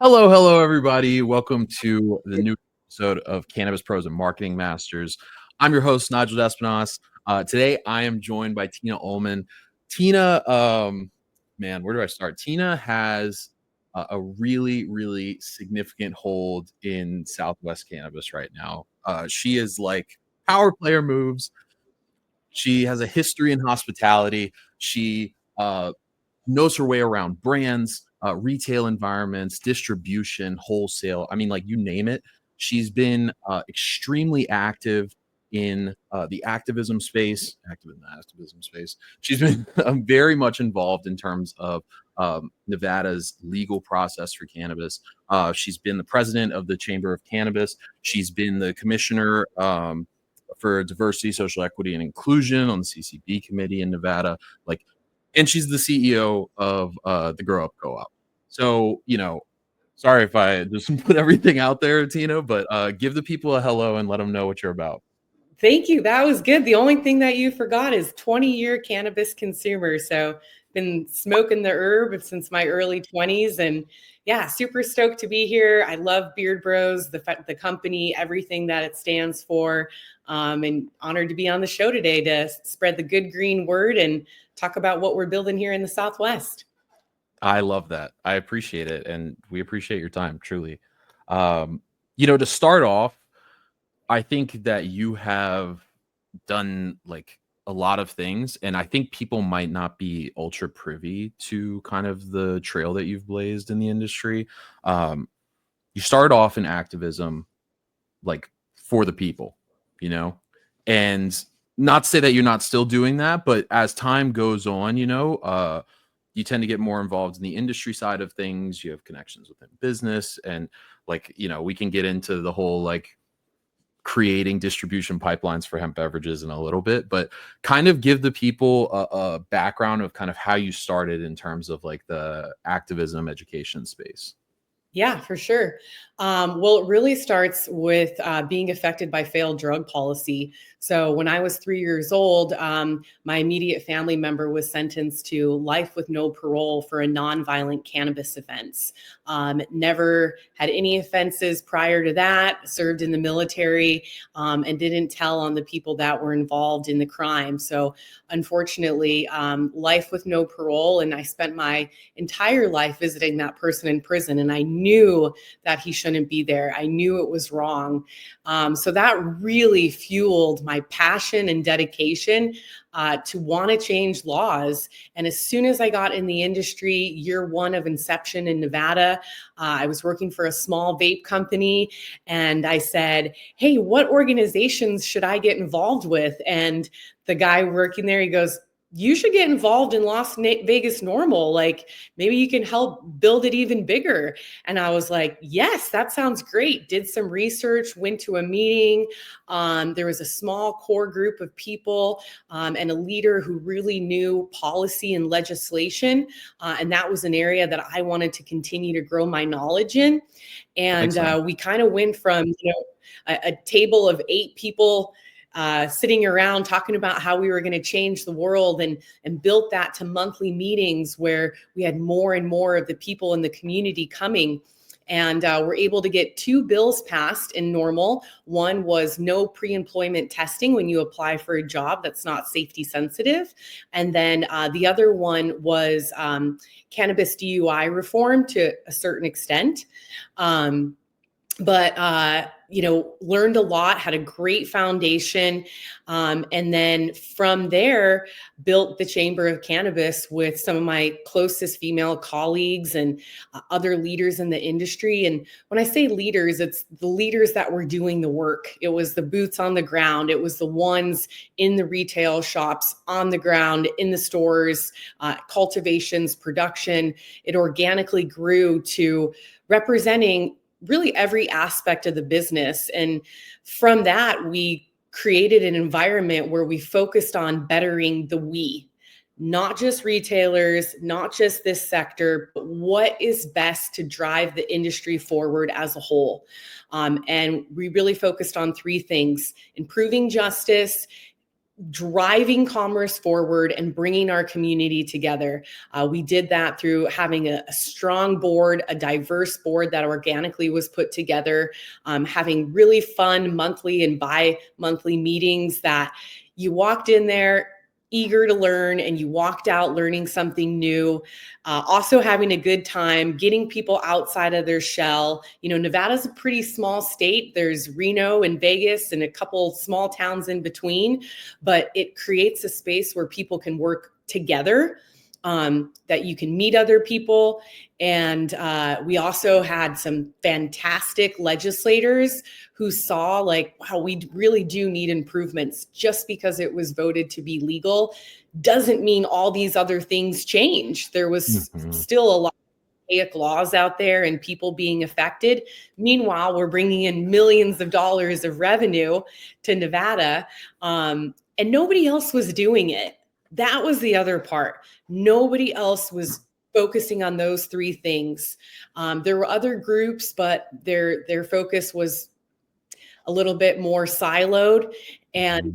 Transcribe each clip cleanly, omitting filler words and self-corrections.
Hello, everybody. Welcome to the new episode of Cannabis Pros and Marketing Masters. I'm your host, Nigel Despinasse. Today, I am joined by Tina Ulman. Tina, where do I start? Tina has a really significant hold in Southwest cannabis right now. She is like power player moves. She has a history in hospitality. She knows her way around brands, retail environments, distribution, wholesale. I mean, like you name it. She's been extremely active in the activism space. She's been very much involved in terms of Nevada's legal process for cannabis. She's been the president of the Chamber of Cannabis. She's been the commissioner for diversity, social equity, and inclusion on the CCB committee in Nevada. And she's the CEO of the Grow Up Co-op. So, sorry if I just put everything out there, Tina, but give the people a hello and let them know what you're about. Thank you. That was good. The only thing that you forgot is 20-year cannabis consumer. So been smoking the herb since my early 20s. And yeah, super stoked to be here. I love Beard Bros, the company, everything that it stands for. And honored to be on the show today to spread the good green word and talk about what we're building here in the Southwest. I love that. I appreciate it. And we appreciate your time, truly. To start off, I think that you have done like a lot of things, and I think people might not be ultra privy to kind of the trail that you've blazed in the industry. You started off in activism, like for the people, and not to say that you're not still doing that, but as time goes on, you tend to get more involved in the industry side of things. You have connections within business, and we can get into the whole creating distribution pipelines for hemp beverages in a little bit, but kind of give the people a background of kind of how you started in terms of like the activism education space. Yeah, for sure. Well, it really starts with being affected by failed drug policy. So when I was 3 years old, my immediate family member was sentenced to life with no parole for a nonviolent cannabis offense. Never had any offenses prior to that, served in the military, and didn't tell on the people that were involved in the crime. So unfortunately, life with no parole. And I spent my entire life visiting that person in prison, and I knew that he shouldn't be there. I knew it was wrong. So that really fueled my passion and dedication to want to change laws. And as soon as I got in the industry, year one of inception in Nevada, I was working for a small vape company, and I said, hey, what organizations should I get involved with? And the guy working there, he goes, you should get involved in Las Vegas NORML. Like maybe you can help build it even bigger. And I was like, yes, that sounds great. Did some research, went to a meeting. There was a small core group of people and a leader who really knew policy and legislation. And that was an area that I wanted to continue to grow my knowledge in. And we kind of went from, a table of 8 people sitting around talking about how we were going to change the world and built that to monthly meetings where we had more and more of the people in the community coming. And we're able to get 2 bills passed in NORML. One was no pre-employment testing when you apply for a job that's not safety sensitive. And then the other one was cannabis DUI reform to a certain extent. Learned a lot, had a great foundation. And then from there, built the Chamber of Cannabis with some of my closest female colleagues and other leaders in the industry. And when I say leaders, it's the leaders that were doing the work. It was the boots on the ground. It was the ones in the retail shops, on the ground, in the stores, cultivations, production. It organically grew to representing really every aspect of the business. And from that, we created an environment where we focused on bettering the we, not just retailers, not just this sector, but what is best to drive the industry forward as a whole. And we really focused on 3 things: improving justice, driving commerce forward and bringing our community together. We did that through having a strong board, a diverse board that organically was put together, having really fun monthly and bi-monthly meetings that you walked in there eager to learn and you walked out learning something new. Also having a good time, getting people outside of their shell. Nevada's a pretty small state. There's Reno and Vegas and a couple small towns in between, but it creates a space where people can work together, that you can meet other people. And we also had some fantastic legislators who saw wow, we really do need improvements. Just because it was voted to be legal doesn't mean all these other things change. There was still a lot of archaic laws out there and people being affected. Meanwhile, we're bringing in millions of dollars of revenue to Nevada, and nobody else was doing it. That was the other part. Nobody else was focusing on those three things. There were other groups, but their focus was a little bit more siloed. And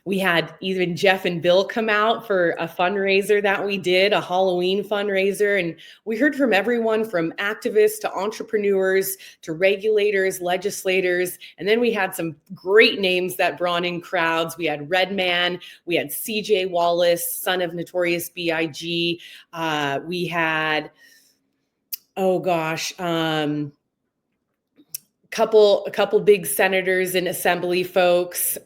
we had even Jeff and Bill come out for a fundraiser that we did, a Halloween fundraiser. And we heard from everyone from activists to entrepreneurs to regulators, legislators. And then we had some great names that brought in crowds. We had Redman, we had CJ Wallace, son of Notorious B.I.G. We had, a couple big senators and assembly folks.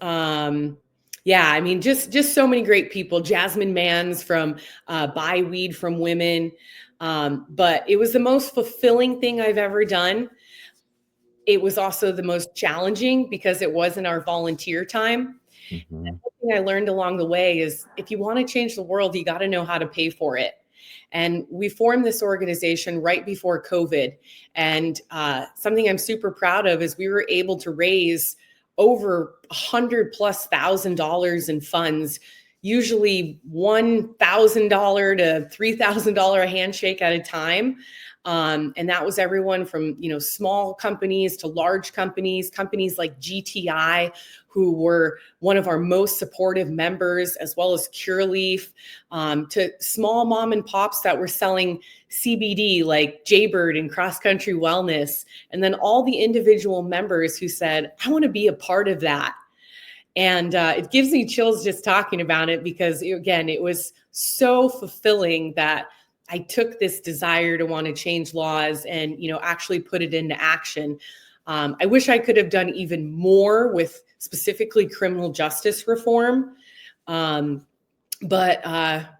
Just so many great people. Jasmine Mans from Buy Weed from Women. But it was the most fulfilling thing I've ever done. It was also the most challenging because it wasn't our volunteer time. And one thing I learned along the way is if you want to change the world, you got to know how to pay for it. And we formed this organization right before COVID. And something I'm super proud of is we were able to raise over $100,000+ in funds, usually $1,000 to $3,000 handshake at a time. And that was everyone from, small companies to large companies like GTI, who were one of our most supportive members, as well as Cureleaf, to small mom and pops that were selling CBD like Jaybird and Cross Country Wellness. And then all the individual members who said, I want to be a part of that. And it gives me chills just talking about it because, again, it was so fulfilling that I took this desire to want to change laws and, actually put it into action. I wish I could have done even more with specifically criminal justice reform. But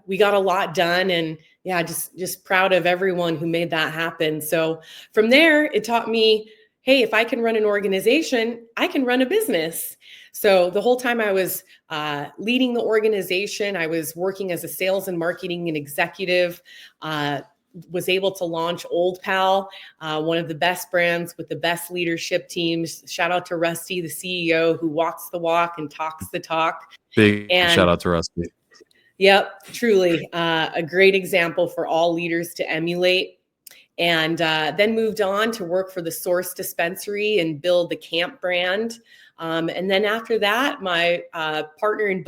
we got a lot done, and just proud of everyone who made that happen. So from there, it taught me, hey, if I can run an organization, I can run a business. So the whole time I was leading the organization, I was working as a sales and marketing and executive, was able to launch Old Pal, one of the best brands with the best leadership teams. Shout out to Rusty, the CEO, who walks the walk and talks the talk. Big shout out to Rusty. Yep, truly a great example for all leaders to emulate. And then moved on to work for the Source Dispensary and build the Camp brand. And then after that, my partner in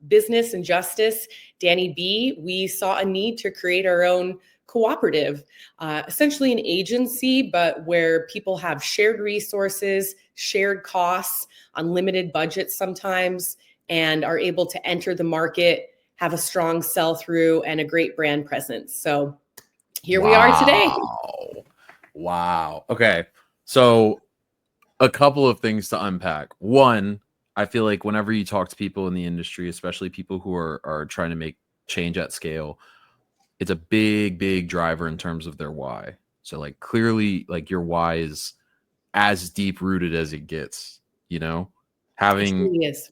business and justice, Danny B., we saw a need to create our own cooperative, essentially an agency, but where people have shared resources, shared costs, unlimited budgets sometimes, and are able to enter the market, have a strong sell-through, and a great brand presence. So here we are today. Wow. Okay. So a couple of things to unpack. One, I feel like whenever you talk to people in the industry, especially people who are trying to make change at scale, it's a big driver in terms of their why. So like clearly like your why is as deep rooted as it gets, having, It really is.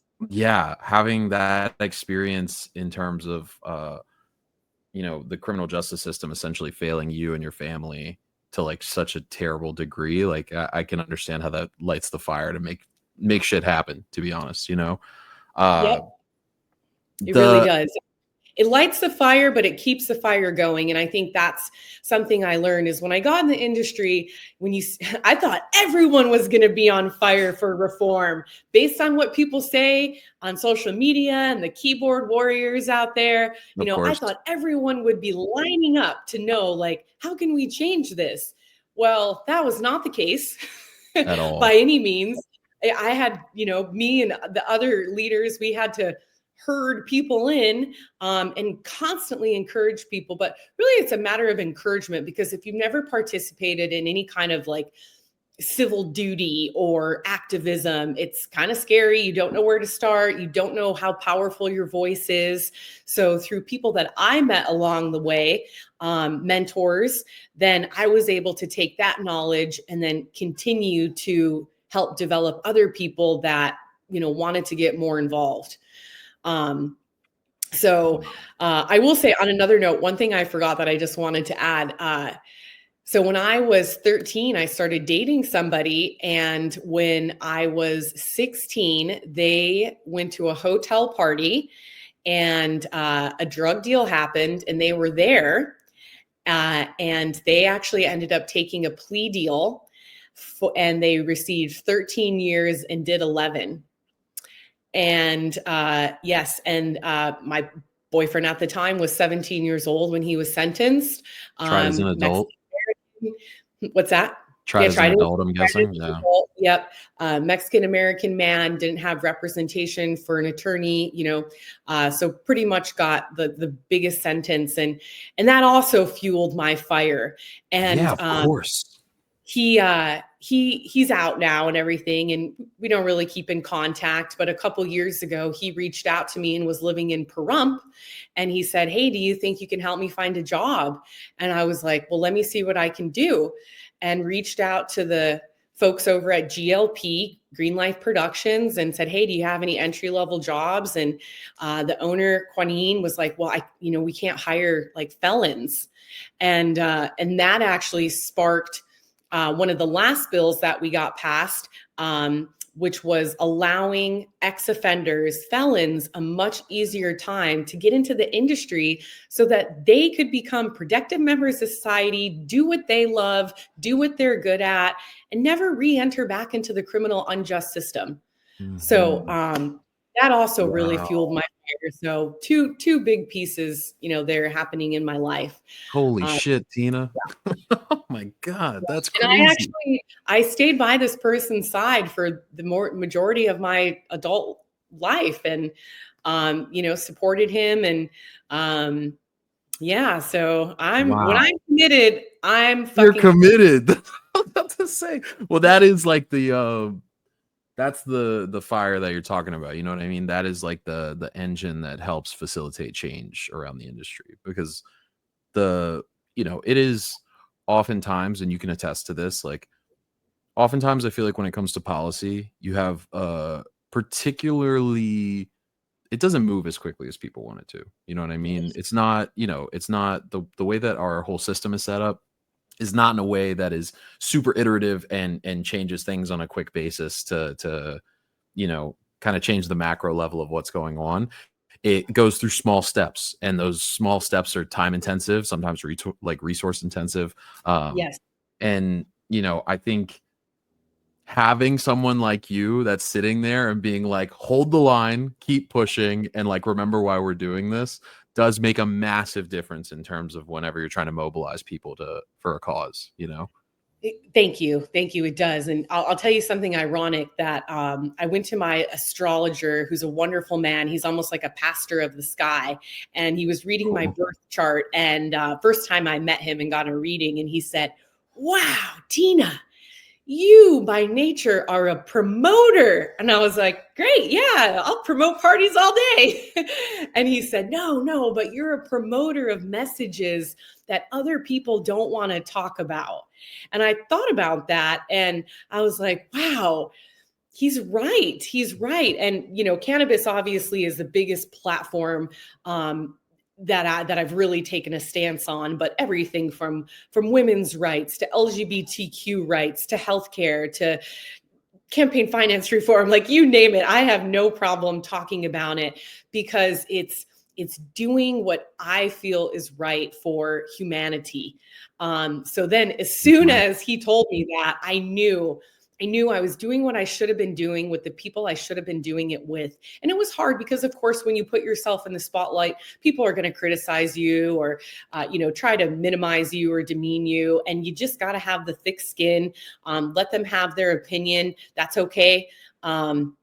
having that experience in terms of, the criminal justice system essentially failing you and your family to like such a terrible degree. Like I can understand how that lights the fire to make shit happen, to be honest, Yep. It really does. it lights the fire, but it keeps the fire going. And I think that's something I learned is when I got in the industry, I thought everyone was going to be on fire for reform based on what people say on social media and the keyboard warriors out there. I thought everyone would be lining up to know, like, how can we change this? Well, that was not the case at all by any means. I had, me and the other leaders, we had to herd people in and constantly encourage people. But really, it's a matter of encouragement, because if you've never participated in any kind of like civil duty or activism, it's kind of scary. You don't know where to start. You don't know how powerful your voice is. So through people that I met along the way, mentors, then I was able to take that knowledge and then continue to help develop other people that, wanted to get more involved. So I will say, on another note, one thing I forgot that I just wanted to add. So when I was 13, I started dating somebody. And when I was 16, they went to a hotel party and a drug deal happened and they were there. And they actually ended up taking a plea deal and they received 13 years and did 11. And yes, and my boyfriend at the time was 17 years old when he was sentenced. Tried as an adult. What's that? Tried as an adult, I'm guessing. Yeah. Yep. Mexican-American man, didn't have representation for an attorney, so pretty much got the biggest sentence. And that also fueled my fire. And yeah, of course. He's out now and everything, and we don't really keep in contact. But a couple years ago, he reached out to me and was living in Pahrump. And he said, "Hey, do you think you can help me find a job?" And I was like, "Well, let me see what I can do." And reached out to the folks over at GLP, Green Life Productions, and said, "Hey, do you have any entry-level jobs?" And the owner, Quanine, was like, "Well, we can't hire like felons." And that actually sparked one of the last bills that we got passed, which was allowing ex-offenders, felons, a much easier time to get into the industry so that they could become productive members of society, do what they love, do what they're good at, and never re-enter back into the criminal unjust system. Mm-hmm. So that also really fueled my fire. So two big pieces, they're happening in my life. Holy shit, Tina. Yeah. Oh my God, that's crazy. And I stayed by this person's side for the majority of my adult life and, supported him. And so when I'm committed, You're committed. That's to say. Well, that is like that's the fire that you're talking about. You know what I mean? That is like the engine that helps facilitate change around the industry, because it is oftentimes, and you can attest to this, like oftentimes I feel like when it comes to policy, you have particularly, it doesn't move as quickly as people want it to. You know what I mean? It's not, it's not the way that our whole system is set up is not in a way that is super iterative and changes things on a quick basis to kind of change the macro level of what's going on. It goes through small steps, and those small steps are time intensive, sometimes resource intensive. Yes. And, I think having someone like you that's sitting there and being like, hold the line, keep pushing, and like, remember why we're doing this, does make a massive difference in terms of whenever you're trying to mobilize people for a cause, Thank you. It does. And I'll tell you something ironic that I went to my astrologer, who's a wonderful man. He's almost like a pastor of the sky. And he was reading my birth chart. And first time I met him and got a reading, and he said, "Wow, Tina, you by nature are a promoter." And I was like, "Great. Yeah, I'll promote parties all day." And he said, no, but you're a promoter of messages that other people don't want to talk about. And I thought about that and I was like, wow, he's right. And, cannabis obviously is the biggest platform that I've really taken a stance on, but everything from women's rights to LGBTQ rights to healthcare to campaign finance reform, like you name it, I have no problem talking about it because it's it's doing what I feel is right for humanity. So then as soon as he told me that, I knew I was doing what I should have been doing with the people I should have been doing it with. And it was hard because, of course, when you put yourself in the spotlight, people are going to criticize you or, try to minimize you or demean you. And you just got to have the thick skin, let them have their opinion. That's okay. And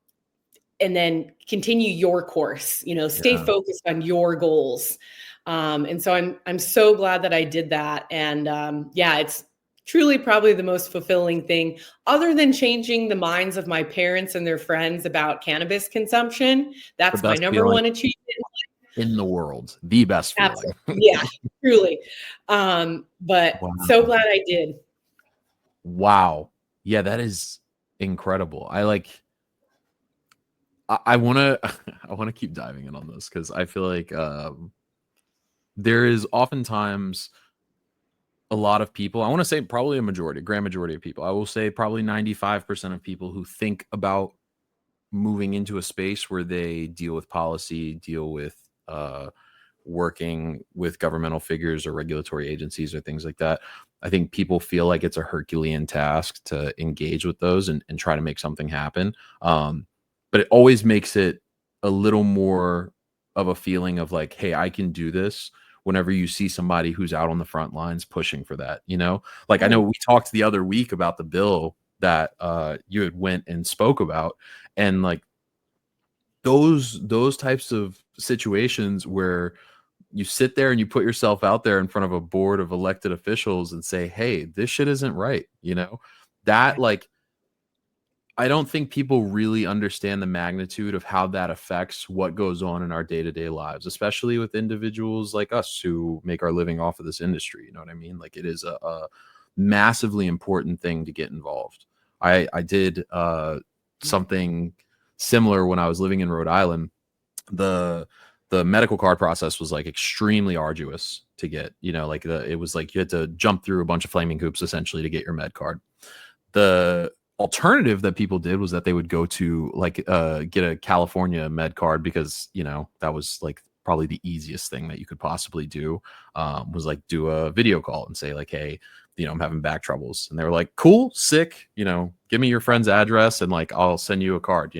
then continue your course, stay focused on your goals. And so I'm so glad that I did that. And it's truly probably the most fulfilling thing, other than changing the minds of my parents and their friends about cannabis consumption. That's my number one achievement in the world. The best feeling. Absolutely. Yeah, truly. But so glad I did. Wow. Yeah, that is incredible. I want to keep diving in on this because I feel like there is oftentimes a lot of people, I want to say probably grand majority of people, I will say probably 95% of people who think about moving into a space where they deal with policy, deal with working with governmental figures or regulatory agencies or things like that. I think people feel like it's a Herculean task to engage with those and try to make something happen. But it always makes it a little more of a feeling of like, hey, I can do this whenever you see somebody who's out on the front lines pushing for that, Like I know we talked the other week about the bill that you had went and spoke about, and like those types of situations where you sit there and you put yourself out there in front of a board of elected officials and say, hey, this shit isn't right, that like I don't think people really understand the magnitude of how that affects what goes on in our day-to-day lives, especially with individuals like us who make our living off of this industry. You know what I mean? Like it is a massively important thing to get involved. I did something similar when I was living in Rhode Island. The medical card process was like extremely arduous to get, it was like you had to jump through a bunch of flaming hoops essentially to get your med card. The alternative that people did was that they would go to get a California med card because that was like probably the easiest thing that you could possibly do, was like do a video call and say like, hey, I'm having back troubles, and they were like, cool, sick, give me your friend's address and like I'll send you a card,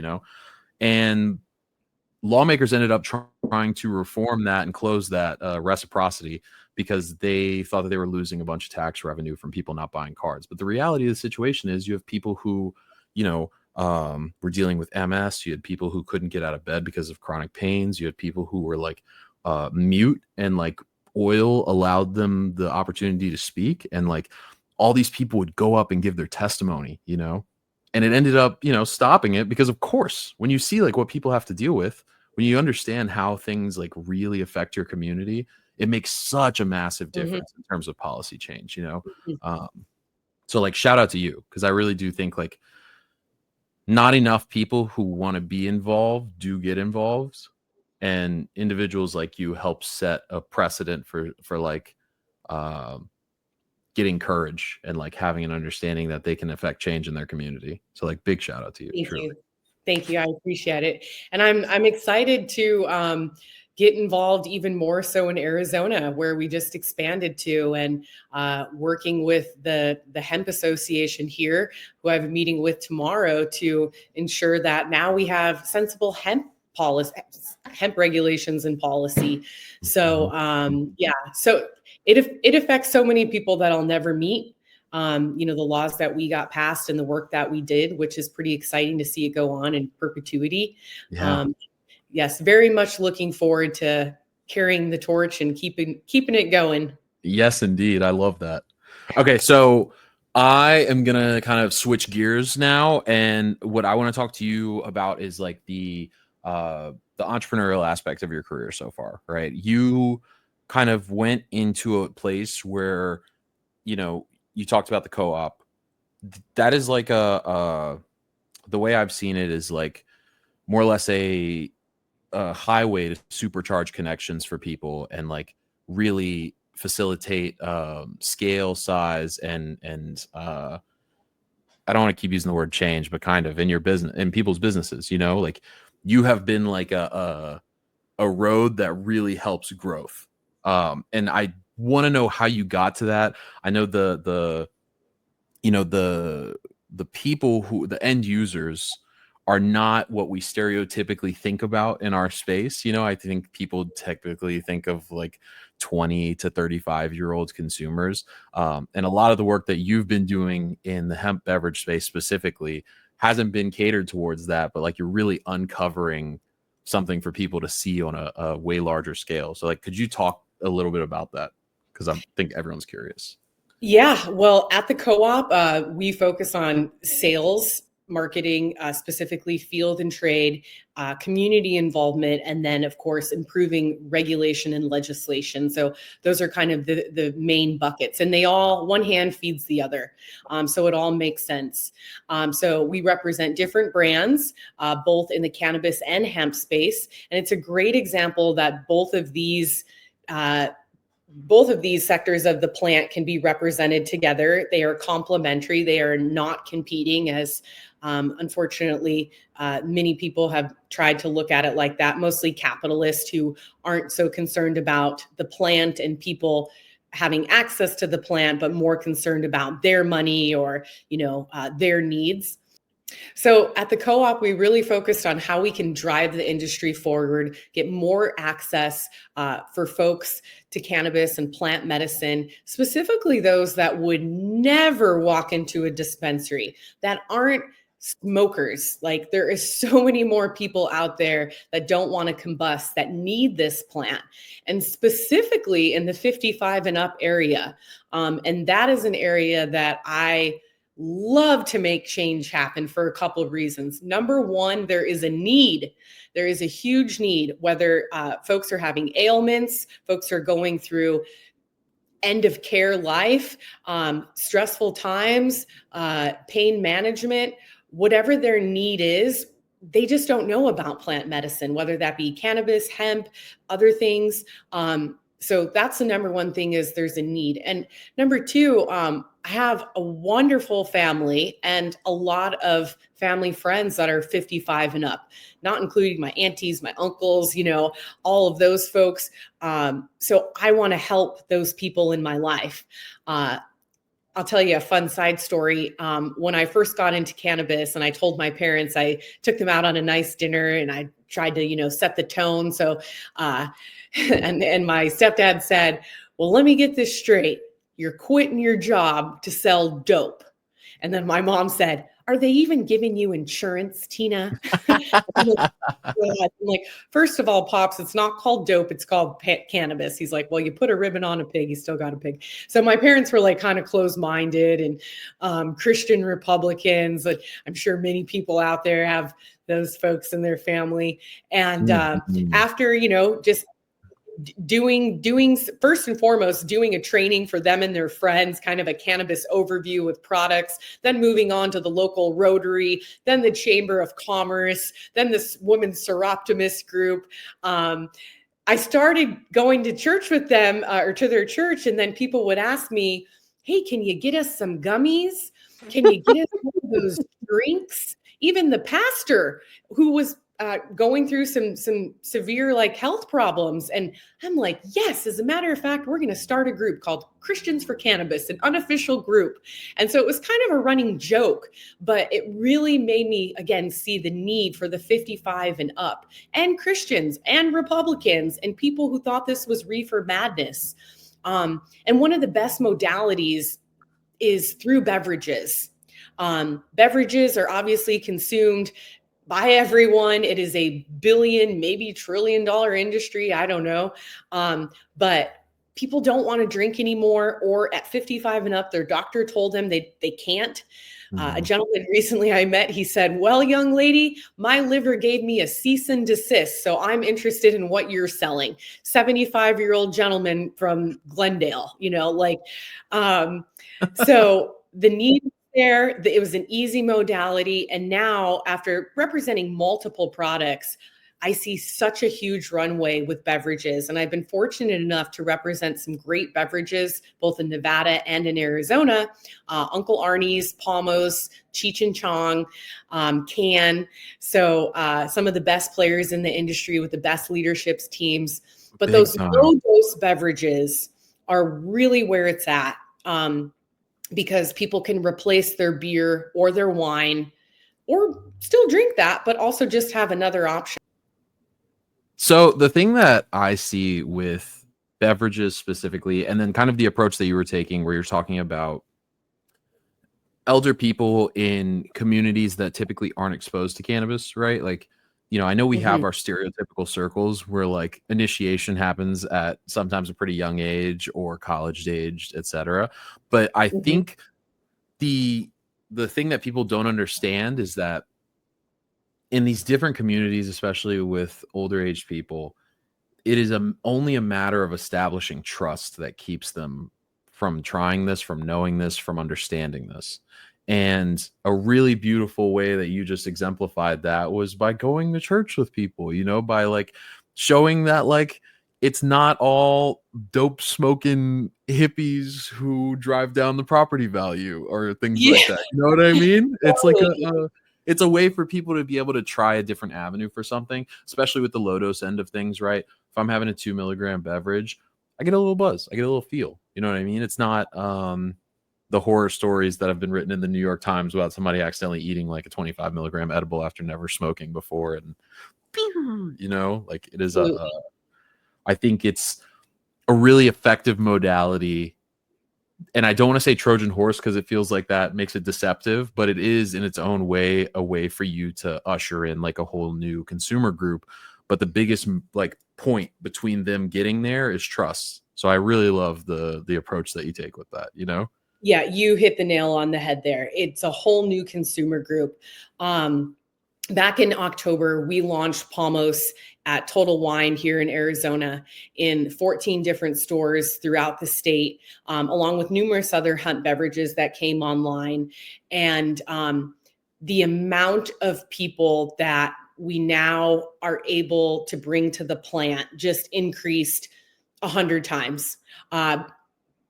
and lawmakers ended up trying to reform that and close that reciprocity because they thought that they were losing a bunch of tax revenue from people not buying cards. But the reality of the situation is you have people who, were dealing with MS. You had people who couldn't get out of bed because of chronic pains. You had people who were like mute, and like oil allowed them the opportunity to speak. And like all these people would go up and give their testimony, and it ended up, stopping it because of course, when you see like what people have to deal with, when you understand how things like really affect your community, it makes such a massive difference in terms of policy change, So like shout out to you, because I really do think like not enough people who want to be involved do get involved, and individuals like you help set a precedent for like getting courage and like having an understanding that they can affect change in their community. So like big shout out to you. Thank you. I appreciate it. And I'm excited to get involved even more so in Arizona, where we just expanded to, and working with the Hemp Association here, who I have a meeting with tomorrow, to ensure that now we have sensible hemp policy, hemp regulations and policy. So so it affects so many people that I'll never meet. The laws that we got passed and the work that we did, which is pretty exciting to see it go on in perpetuity. Yeah. Yes, very much looking forward to carrying the torch and keeping it going. Yes, indeed. I love that. Okay, so I am gonna kind of switch gears now, and what I want to talk to you about is like the entrepreneurial aspect of your career so far, right? You kind of went into a place where, you talked about the co-op. That is like the way I've seen it is like more or less a highway to supercharge connections for people and like really facilitate scale, size, and I don't want to keep using the word change, but kind of in your business, in people's businesses, like you have been like a a road that really helps growth. And I want to know how you got to that. I know you know, the people who, the end users, are not what we stereotypically think about in our space. You know, I think people typically think of like 20 to 35-year-old consumers. And a lot of the work that you've been doing in the hemp beverage space specifically hasn't been catered towards that, but like you're really uncovering something for people to see on a way larger scale. So like, could you talk a little bit about that? Because I think everyone's curious. Yeah, well, at the co-op, we focus on sales, marketing, specifically field and trade, community involvement, and then, of course, improving regulation and legislation. So those are kind of the main buckets, and they all, one hand feeds the other. So it all makes sense. So we represent different brands, both in the cannabis and hemp space, and it's a great example that both of these sectors of the plant can be represented together. They are complementary. They are not competing, as unfortunately many people have tried to look at it like that, mostly capitalists who aren't so concerned about the plant and people having access to the plant, but more concerned about their money or, their needs. So at the co-op, we really focused on how we can drive the industry forward, get more access for folks to cannabis and plant medicine, specifically those that would never walk into a dispensary, that aren't smokers. Like, there is so many more people out there that don't want to combust, that need this plant, and specifically in the 55 and up area. And that is an area that I love to make change happen for a couple of reasons. Number one, there is a need. There is a huge need, whether folks are having ailments, folks are going through end of care life, stressful times, pain management, whatever their need is. They just don't know about plant medicine, whether that be cannabis, hemp, other things. So that's the number one thing, is there's a need. And number two, I have a wonderful family and a lot of family friends that are 55 and up, not including my aunties, my uncles, all of those folks. So I want to help those people in my life. I'll tell you a fun side story. When I first got into cannabis and I told my parents, I took them out on a nice dinner and I tried to, set the tone. So, and my stepdad said, well, let me get this straight. You're quitting your job to sell dope. And then my mom said, are they even giving you insurance, Tina? I'm like, first of all, Pops, it's not called dope. It's called cannabis. He's like, well, you put a ribbon on a pig, you still got a pig. So my parents were like kind of closed-minded and Christian Republicans. I'm sure many people out there have those folks in their family. And after, just doing first and foremost, doing a training for them and their friends, kind of a cannabis overview with products, then moving on to the local Rotary, then the Chamber of Commerce, then this women's Seroptimist group. I started going to church with them or to their church, and then people would ask me, hey, can you get us some gummies? Can you get us one of those drinks? Even the pastor, who was going through some severe health problems. And I'm like, yes, as a matter of fact, we're going to start a group called Christians for Cannabis, an unofficial group. And so it was kind of a running joke, but it really made me, again, see the need for the 55 and up, and Christians and Republicans and people who thought this was reefer madness. And one of the best modalities is through beverages. Beverages are obviously consumed by everyone. It is a billion, maybe $1 trillion industry. I don't know. But people don't want to drink anymore, or at 55 and up, their doctor told them they can't. A gentleman recently I met, he said, well, young lady, my liver gave me a cease and desist, so I'm interested in what you're selling. 75-year-old gentleman from Glendale, so the need there, it was an easy modality. And now, after representing multiple products, I see such a huge runway with beverages. And I've been fortunate enough to represent some great beverages, both in Nevada and in Arizona. Uncle Arnie's, Palmos, Cheech and Chong, Can. So some of the best players in the industry with the best leaderships teams. But Big those time. low dose beverages are really where it's at, because people can replace their beer or their wine or still drink that, but also just have another option. So the thing that I see with beverages specifically, and then kind of the approach that you were taking where you're talking about elder people in communities that typically aren't exposed to cannabis, right? Like, you know, I know we have our stereotypical circles where like initiation happens at sometimes a pretty young age or college aged, etc. But I think the thing that people don't understand is that in these different communities, especially with older aged people, it is only a matter of establishing trust that keeps them from trying this, from knowing this, from understanding this. And a really beautiful way that you just exemplified that was by going to church with people, you know, by like showing that like it's not all dope smoking hippies who drive down the property value or things like that. You know what I mean? It's like it's a way for people to be able to try a different avenue for something, especially with the low dose end of things, right? If I'm having a 2 milligram beverage, I get a little buzz, I get a little feel. You know what I mean? It's not the horror stories that have been written in the New York Times about somebody accidentally eating like a 25 milligram edible after never smoking before, and you know, like it is I think it's a really effective modality. And I don't want to say Trojan horse because it feels like that makes it deceptive, but it is in its own way a way for you to usher in like a whole new consumer group. But the biggest like point between them getting there is trust. So I really love the approach that you take with that, you know? Yeah, you hit the nail on the head there. It's a whole new consumer group. Back in October, we launched Palmos at Total Wine here in Arizona in 14 different stores throughout the state, along with numerous other hemp beverages that came online. And the amount of people that we now are able to bring to the plant just increased 100 times.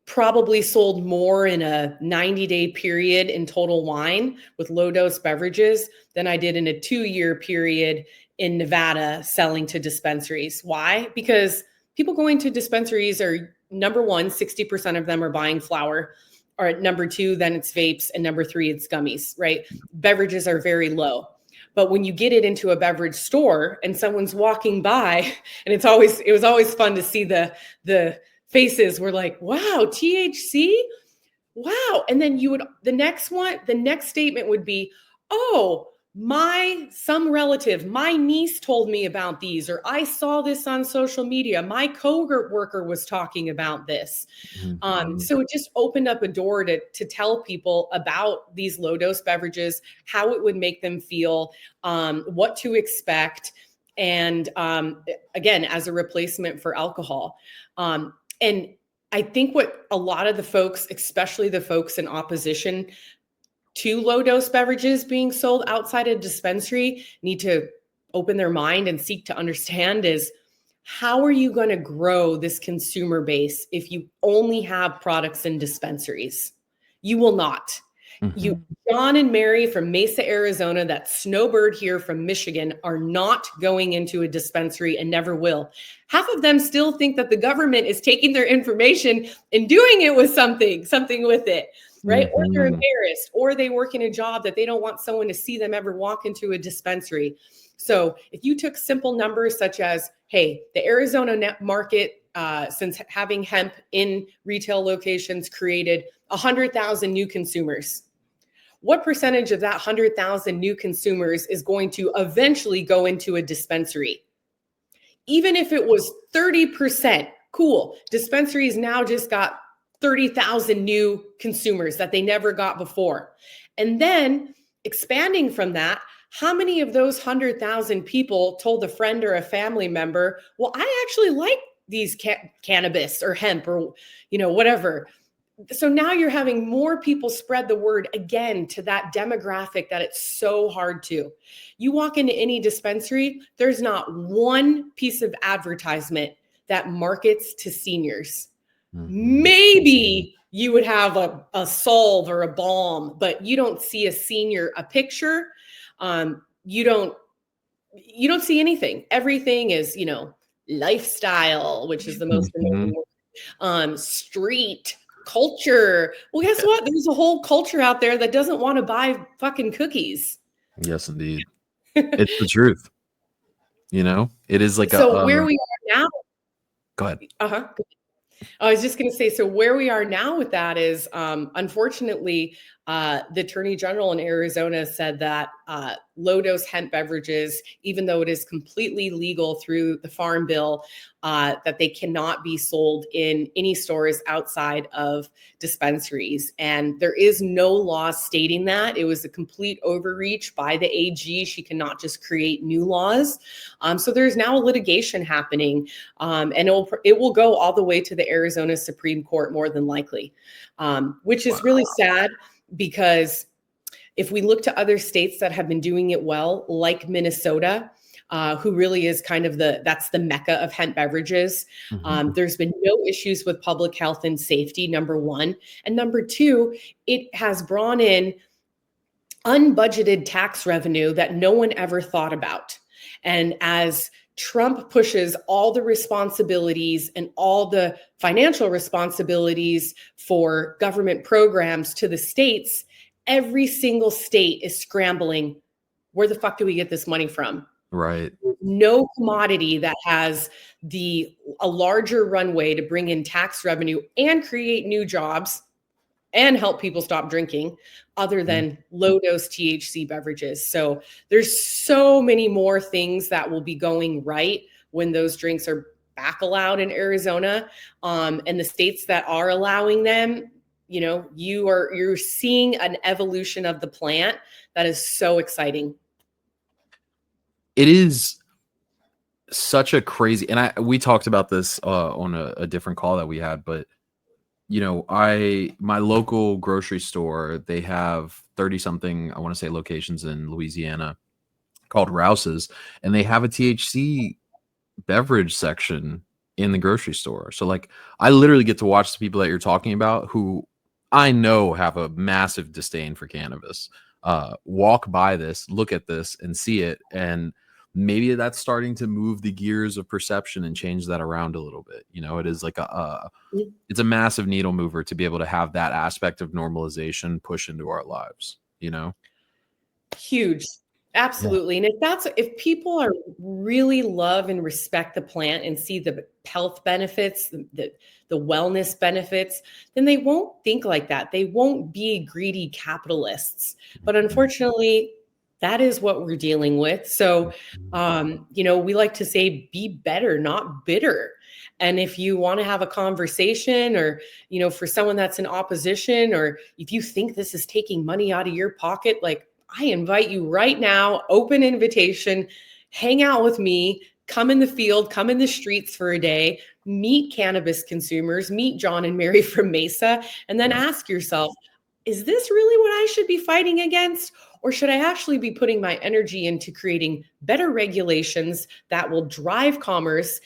Probably sold more in a 90-day period in Total Wine with low dose beverages than I did in a 2-year period in Nevada selling to dispensaries. Why? Because people going to dispensaries are, number one, 60% of them are buying flower, or number two, then it's vapes, and number three, it's gummies, right? Beverages are very low. But when you get it into a beverage store and someone's walking by, and it was always fun to see the faces were like, wow, THC? Wow. And then the next statement would be, oh, some relative, my niece told me about these, or I saw this on social media. My coworker was talking about this. So it just opened up a door to tell people about these low dose beverages, how it would make them feel, what to expect. And again, as a replacement for alcohol. And I think what a lot of the folks, especially the folks in opposition to low dose beverages being sold outside a dispensary, need to open their mind and seek to understand is, how are you going to grow this consumer base if you only have products in dispensaries? You will not. John and Mary from Mesa, Arizona, that Snowbird here from Michigan are not going into a dispensary and never will. Half of them still think that the government is taking their information and doing it with something with it, right? Or they're embarrassed, or they work in a job that they don't want someone to see them ever walk into a dispensary. So if you took simple numbers such as, hey, the Arizona net market, since having hemp in retail locations, created 100,000 new consumers. What percentage of that 100,000 new consumers is going to eventually go into a dispensary? Even if it was 30%, cool. Dispensaries now just got 30,000 new consumers that they never got before. And then expanding from that, how many of those 100,000 people told a friend or a family member, well, I actually like these cannabis or hemp or, whatever. So now you're having more people spread the word again to that demographic that it's so hard to. You walk into any dispensary, there's not one piece of advertisement that markets to seniors. Maybe you would have a solve or a balm, but you don't see a senior, a picture. You don't see anything. Everything is, lifestyle, which is the most amazing word. Street culture. Well, guess what? There's a whole culture out there that doesn't want to buy fucking cookies. Yes, indeed. It's the truth. It is like where we are now. Go ahead. I was just going to say, so where we are now with that is, unfortunately, the Attorney General in Arizona said that low-dose hemp beverages, even though it is completely legal through the Farm Bill, that they cannot be sold in any stores outside of dispensaries. And there is no law stating that. It was a complete overreach by the AG. She cannot just create new laws. So there's now litigation happening, and it will go all the way to the Arizona Supreme Court more than likely, which is really sad, because if we look to other states that have been doing it well, like Minnesota, who really is kind of that's the mecca of hemp beverages. There's been no issues with public health and safety, number one. And number two, it has brought in unbudgeted tax revenue that no one ever thought about. And as Trump pushes all the responsibilities and all the financial responsibilities for government programs to the states, every single state is scrambling. Where the fuck do we get this money from? Right. No commodity that has a larger runway to bring in tax revenue and create new jobs and help people stop drinking other than low-dose THC beverages. So there's so many more things that will be going right when those drinks are back allowed in Arizona. And the states that are allowing them, you're seeing an evolution of the plant that is so exciting. It is such a crazy, and we talked about this on a different call that we had, but my local grocery store, they have 30 something, I want to say, locations in Louisiana called Rouse's, and they have a THC beverage section in the grocery store. So like, I literally get to watch the people that you're talking about, who I know have a massive disdain for cannabis, walk by this, look at this and see it. And maybe that's starting to move the gears of perception and change that around a little bit. It is like it's a massive needle mover to be able to have that aspect of normalization push into our lives, Huge. Absolutely. Yeah. And if people are really love and respect the plant and see the health benefits, the wellness benefits, then they won't think like that. They won't be greedy capitalists. But unfortunately, that is what we're dealing with. So, we like to say, be better, not bitter. And if you want to have a conversation, or, for someone that's in opposition, or if you think this is taking money out of your pocket, like, I invite you right now, open invitation, hang out with me, come in the field, come in the streets for a day, meet cannabis consumers, meet John and Mary from Mesa, and then ask yourself, is this really what I should be fighting against? Or should I actually be putting my energy into creating better regulations that will drive commerce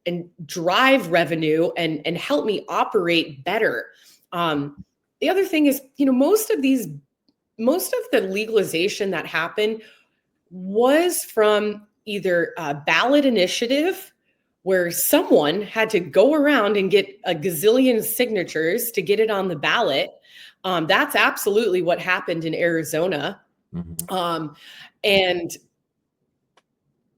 and drive revenue and help me operate better? The other thing is, most of the legalization that happened was from either a ballot initiative where someone had to go around and get a gazillion signatures to get it on the ballot. That's absolutely what happened in Arizona. And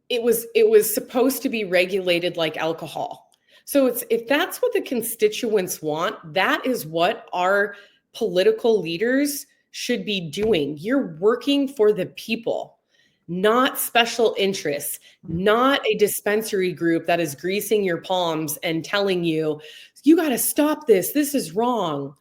it was supposed to be regulated like alcohol. So if that's what the constituents want, that is what our political leaders should be doing. You're working for the people, not special interests, not a dispensary group that is greasing your palms and telling you, you got to stop this. This is wrong.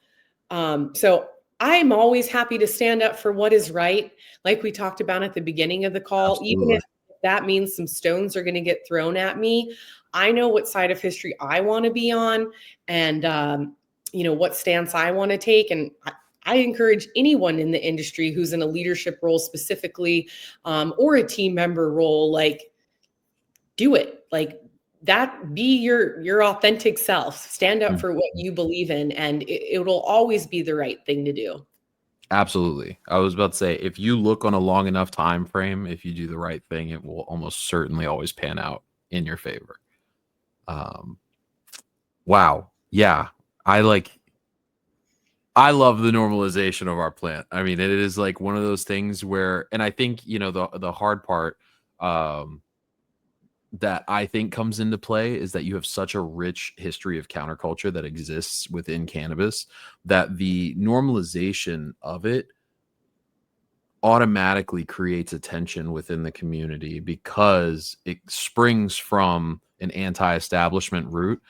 So I'm always happy to stand up for what is right. Like we talked about at the beginning of the call, Absolutely. Even if that means some stones are going to get thrown at me, I know what side of history I want to be on. And what stance I want to take. And I encourage anyone in the industry who's in a leadership role specifically, or a team member role, like, do it. Like, that, be your authentic self, stand up for what you believe in, and it will always be the right thing to do. Absolutely. I was about to say, if you look on a long enough time frame, if you do the right thing, it will almost certainly always pan out in your favor. Wow. Yeah. I love the normalization of our plant. I mean, it is like one of those things where, and I think, the hard part, that I think comes into play is that you have such a rich history of counterculture that exists within cannabis, that the normalization of it automatically creates a tension within the community because it springs from an anti-establishment route.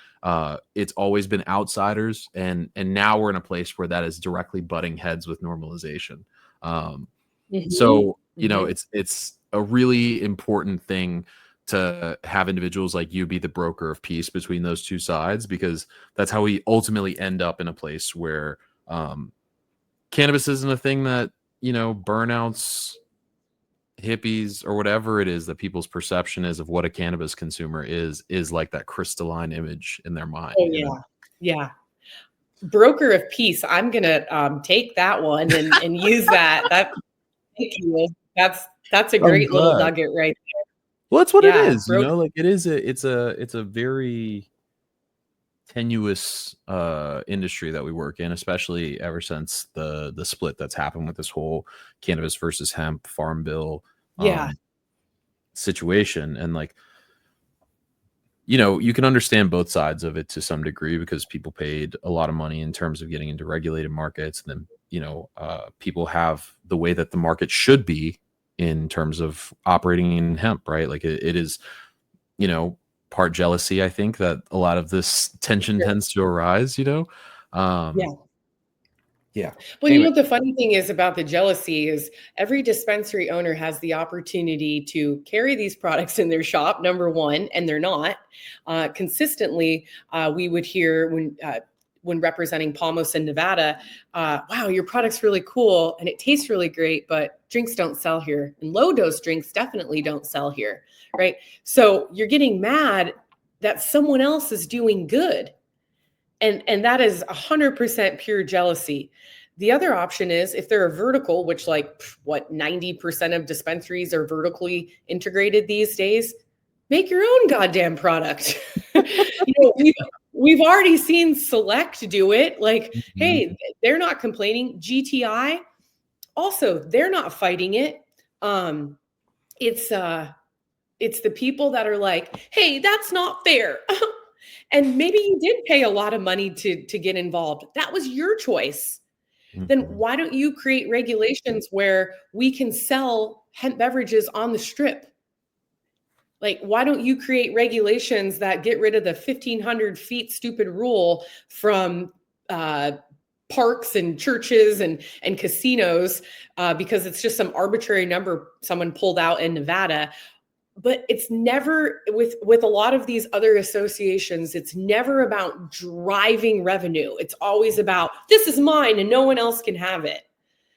It's always been outsiders, and now we're in a place where that is directly butting heads with normalization. So it's a really important thing to have individuals like you be the broker of peace between those two sides, because that's how we ultimately end up in a place where cannabis isn't a thing that, burnouts, hippies, or whatever it is that people's perception is of what a cannabis consumer is like that crystalline image in their mind. Oh, yeah. Yeah. Broker of peace. I'm going to take that one and use that. Thank you. That's a great little nugget right there. Well, that's what it is, like it's a very tenuous industry that we work in, especially ever since the split that's happened with this whole cannabis versus hemp farm bill situation. And like, you can understand both sides of it to some degree, because people paid a lot of money in terms of getting into regulated markets. And then, people have the way that the market should be in terms of operating in hemp, right? Like it is, part jealousy, I think, that a lot of this tension tends to arise, Yeah. Well, anyway, the funny thing is about the jealousy is every dispensary owner has the opportunity to carry these products in their shop, number one, and they're not. Consistently, we would hear when representing Palmos in Nevada, wow, your product's really cool and it tastes really great, but drinks don't sell here. And low dose drinks definitely don't sell here, right? So you're getting mad that someone else is doing good. And that is 100% pure jealousy. The other option is if they're a vertical, which 90% of dispensaries are vertically integrated these days, make your own goddamn product. We've already seen Select do it. Like, hey, they're not complaining. GTI, also, they're not fighting it. It's the people that are like, hey, that's not fair. And maybe you did pay a lot of money to get involved. That was your choice. Then why don't you create regulations where we can sell hemp beverages on the strip? Like, why don't you create regulations that get rid of the 1,500 feet stupid rule from parks and churches and casinos because it's just some arbitrary number someone pulled out in Nevada? But it's never, with a lot of these other associations, it's never about driving revenue. It's always about, this is mine and no one else can have it.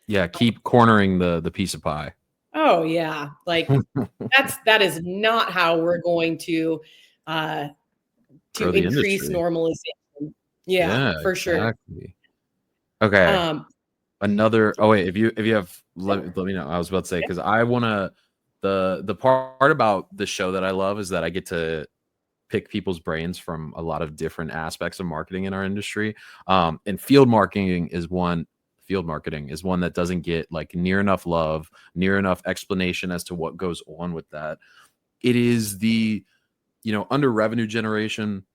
Yeah, keep cornering the piece of pie. Oh yeah, like that is not how we're going to increase normalization. Yeah, for sure. Okay. Another. Oh wait, if you have, let me know. I was about to say, because I want to. The part about the show that I love is that I get to pick people's brains from a lot of different aspects of marketing in our industry. And field marketing is one that doesn't get like near enough love, near enough explanation as to what goes on with that. It is the, under revenue generation,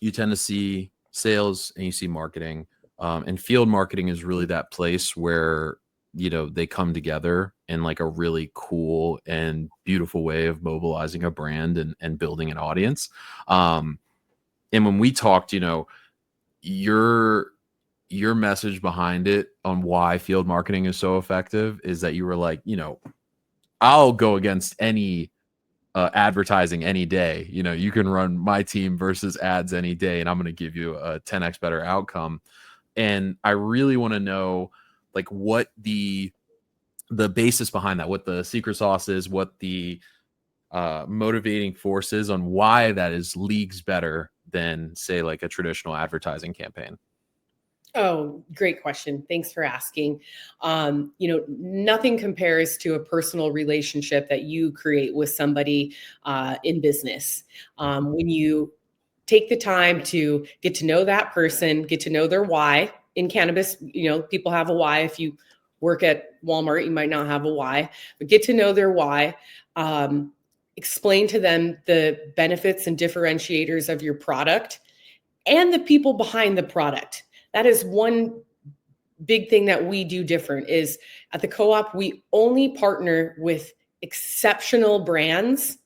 you tend to see sales and you see marketing. And field marketing is really that place where, they come together in like a really cool and beautiful way of mobilizing a brand and building an audience. And when we talked, your message behind it on why field marketing is so effective is that you were like, I'll go against any advertising any day. You know, you can run my team versus ads any day, and I'm going to give you a 10x better outcome. And I really want to know like what the basis behind that, what the secret sauce is, what the motivating force is on why that is leagues better than, say, like a traditional advertising campaign. Oh, great question. Thanks for asking. Nothing compares to a personal relationship that you create with somebody in business. When you take the time to get to know that person, get to know their why. In cannabis, people have a why. If you work at Walmart, you might not have a why, but get to know their why. Explain to them the benefits and differentiators of your product and the people behind the product. That is one big thing that we do different is at the co-op, we only partner with exceptional brands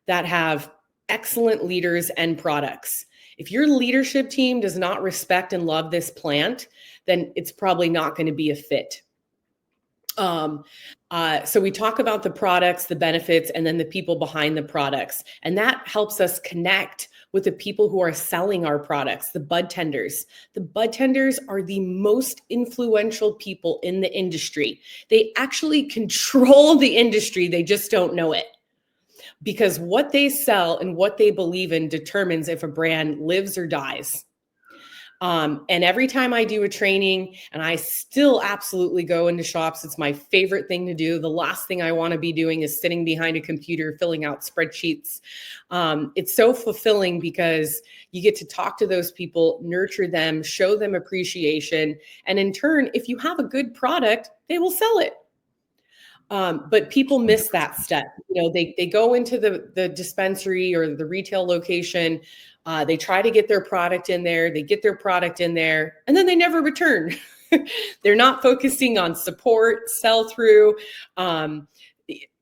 that have excellent leaders and products. If your leadership team does not respect and love this plant, then it's probably not going to be a fit. So we talk about the products, the benefits, and then the people behind the products. And that helps us connect with the people who are selling our products, the bud tenders. The bud tenders are the most influential people in the industry. They actually control the industry. They just don't know it. Because what they sell and what they believe in determines if a brand lives or dies. And every time I do a training, and I still absolutely go into shops, it's my favorite thing to do. The last thing I want to be doing is sitting behind a computer filling out spreadsheets. It's so fulfilling because you get to talk to those people, nurture them, show them appreciation. And in turn, if you have a good product, they will sell it. But people miss that step. They go into the dispensary or the retail location. They try to get their product in there. They get their product in there, and then they never return. They're not focusing on support, sell-through,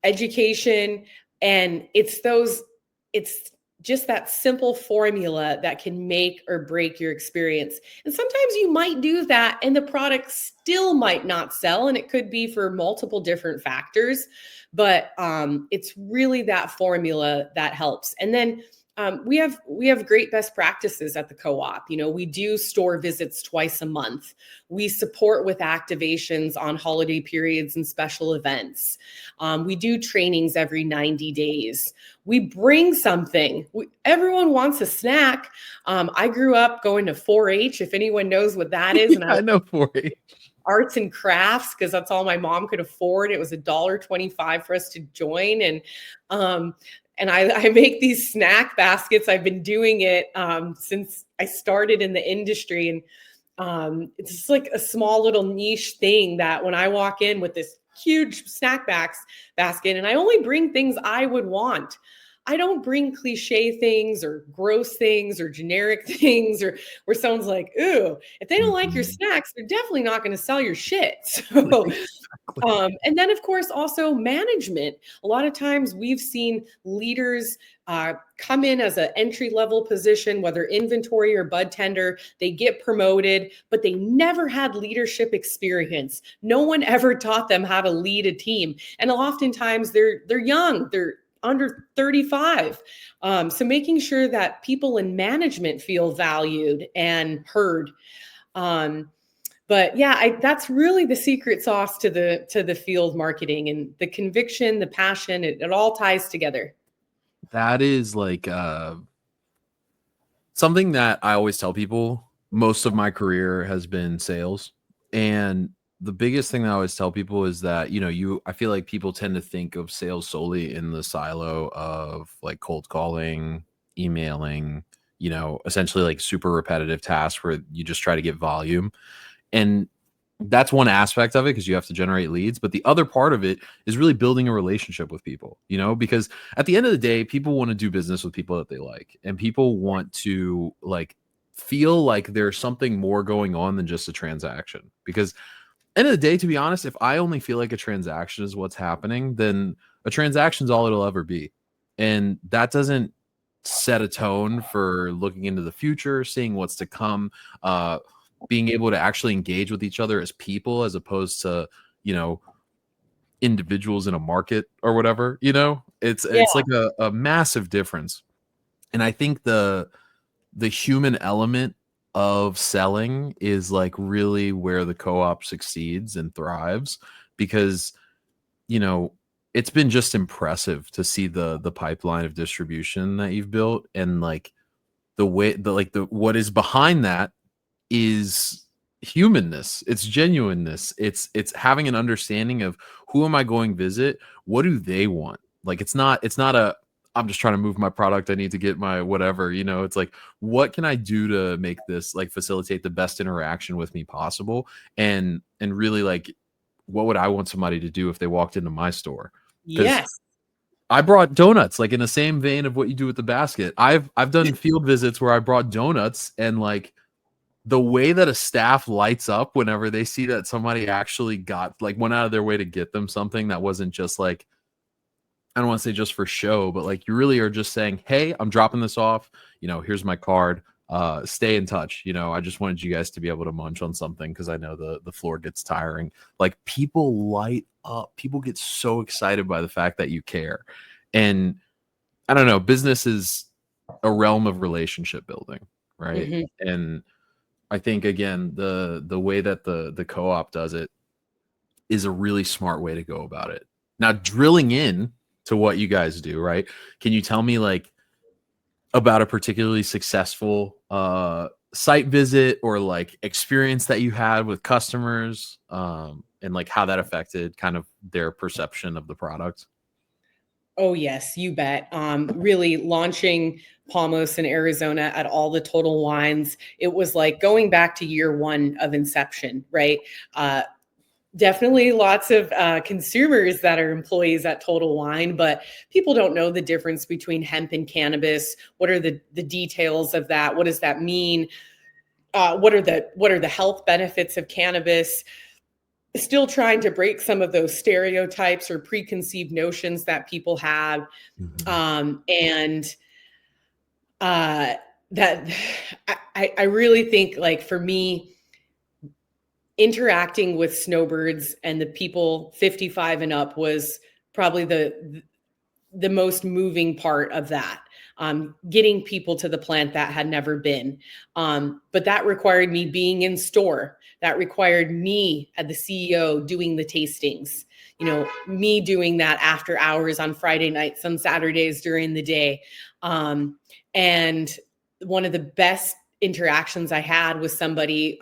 education, and it's just that simple formula that can make or break your experience. And sometimes you might do that and the product still might not sell, and it could be for multiple different factors, but it's really that formula that helps. And then we have great best practices at the co-op. We do store visits twice a month. We support with activations on holiday periods and special events. We do trainings every 90 days. We bring something. Everyone wants a snack. I grew up going to 4-H, if anyone knows what that is. And I know 4-H. Arts and crafts, because that's all my mom could afford. It was $1.25 for us to join. And I make these snack baskets. I've been doing it since I started in the industry. And it's just like a small little niche thing that when I walk in with this huge snack basket, and I only bring things I would want. I don't bring cliche things or gross things or generic things or where someone's like, ooh, if they don't like your snacks, they're definitely not going to sell your shit. So, and then of course, also management. A lot of times we've seen leaders come in as an entry-level position, whether inventory or bud tender, they get promoted, but they never had leadership experience. No one ever taught them how to lead a team. And oftentimes they're young, they're under 35. So making sure that people in management feel valued and heard. But yeah, that's really the secret sauce to the field marketing, and the conviction, the passion, it all ties together. That is like something that I always tell people. Most of my career has been sales. And the biggest thing that I always tell people is that, I feel like people tend to think of sales solely in the silo of like cold calling, emailing, essentially like super repetitive tasks where you just try to get volume. And that's one aspect of it because you have to generate leads. But the other part of it is really building a relationship with people, because at the end of the day, people want to do business with people that they like, and people want to like feel like there's something more going on than just a transaction. Because end of the day, to be honest, if I only feel like a transaction is what's happening, then a transaction is all it'll ever be. And that doesn't set a tone for looking into the future, seeing what's to come, being able to actually engage with each other as people, as opposed to, individuals in a market or whatever, Yeah. It's like a massive difference. And I think the human element of selling is like really where the co-op succeeds and thrives, because you know, it's been just impressive to see the pipeline of distribution that you've built, and like the way the what is behind that is humanness. It's genuineness. It's having an understanding of who am I going visit? What do they want? Like it's not a I'm just trying to move my product. I need to get my whatever, you know. It's like, what can I do to make this like facilitate the best interaction with me possible? And really like, what would I want somebody to do if they walked into my store? Because Yes. I brought donuts, like in the same vein of what you do with the basket. I've done field visits where I brought donuts, and like the way that a staff lights up whenever they see that somebody actually went out of their way to get them something that wasn't just like, I don't want to say just for show, but like you really are just saying, hey, I'm dropping this off, here's my card, stay in touch. I just wanted you guys to be able to munch on something, because I know the floor gets tiring. Like, people light up, people get so excited by the fact that you care. And I don't know, business is a realm of relationship building, right? Mhm. And I think, again, the way that the co-op does it is a really smart way to go about it. Now, drilling in to what you guys do, right? Can you tell me like about a particularly successful site visit or like experience that you had with customers, and like how that affected kind of their perception of the product? Oh, yes, you bet. Really launching Palmos in Arizona at all the Total Wines, it was like going back to year one of inception, right? Uh, Definitely lots of consumers that are employees at Total Wine, but people don't know the difference between hemp and cannabis. What are the details of that? What does that mean? What are the health benefits of cannabis? Still trying to break some of those stereotypes or preconceived notions that people have, Mhm. and that I really think, like, for me, interacting with snowbirds and the people 55 and up was probably the most moving part of that. Getting people to the plant that had never been. But that required me being in store. That required me as the CEO doing the tastings, me doing that after hours on Friday nights, on Saturdays during the day. And one of the best interactions I had with somebody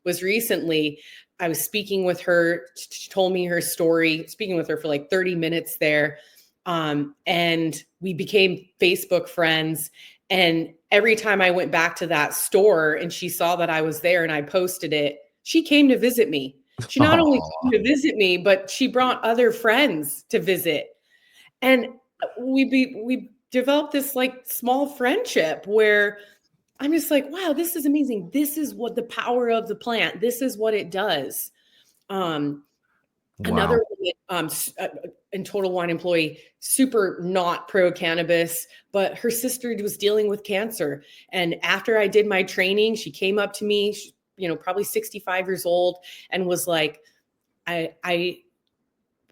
was recently. I was speaking with her. She told me her story, speaking with her for like 30 minutes there. And we became Facebook friends. And every time I went back to that store and she saw that I was there and I posted it, she came to visit me. She not only Aw. came to visit me, but she brought other friends to visit. And we developed this like small friendship where I'm just like, wow, this is amazing. This is what the power of the plant. This is what it does. Um, Wow. Another woman, in Total Wine employee, super not pro cannabis, but her sister was dealing with cancer. And after I did my training, she came up to me, probably 65 years old, and was like, I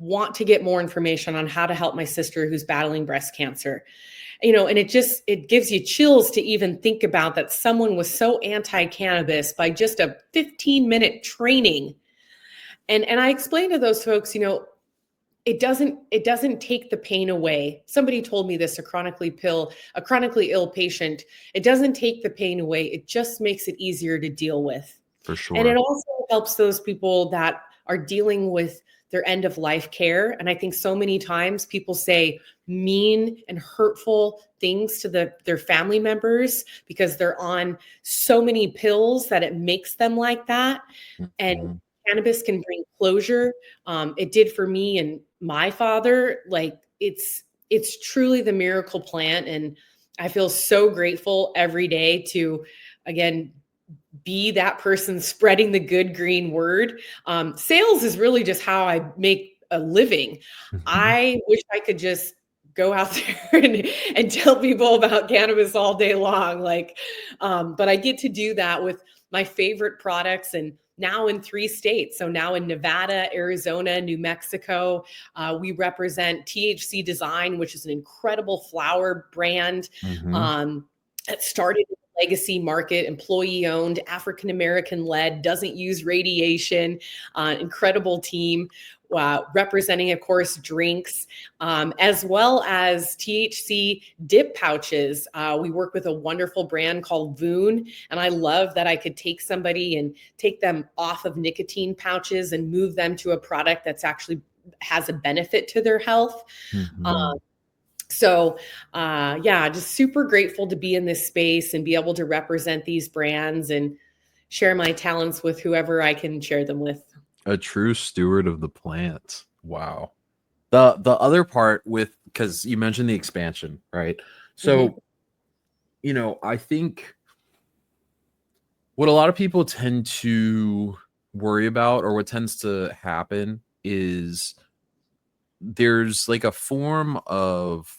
want to get more information on how to help my sister who's battling breast cancer. And it gives you chills to even think about that someone was so anti-cannabis by just a 15-minute training. And I explained to those folks, it doesn't take the pain away. Somebody told me this, a chronically ill patient, it doesn't take the pain away. It just makes it easier to deal with. For And it sure. also helps those people that are dealing with their end of life care. And I think so many times people say mean and hurtful things to their family members because they're on so many pills that it makes them like that. And Mhm. cannabis can bring closure. It did for me and my father. Like, it's truly the miracle plant. And I feel so grateful every day to, again, be that person spreading the good green word. Sales is really just how I make a living. Mhm. I wish I could just go out there and tell people about cannabis all day long. Like, but I get to do that with my favorite products, and now in 3 states. So now in Nevada, Arizona, New Mexico, we represent THC Design, which is an incredible flower brand that started in the legacy market, employee owned, African American led, doesn't use radiation, incredible team. Representing, of course, drinks, as well as THC dip pouches. We work with a wonderful brand called Voon, and I love that I could take somebody and take them off of nicotine pouches and move them to a product that's actually has a benefit to their health. Just super grateful to be in this space and be able to represent these brands and share my talents with whoever I can share them with. A true steward of the plant. Wow. The other part with, because you mentioned the expansion, right? So, I think what a lot of people tend to worry about, or what tends to happen, is there's like a form of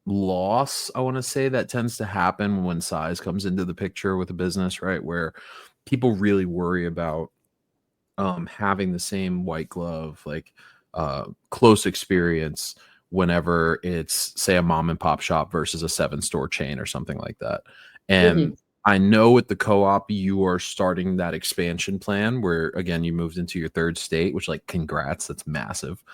loss, I want to say, that tends to happen when size comes into the picture with a business, right? Where people really worry about having the same white glove, like close experience whenever it's, say, a mom and pop shop versus a 7-store chain or something like that. And I know with the co-op, you are starting that expansion plan where, again, you moved into your 3rd state, which, like, congrats, that's massive.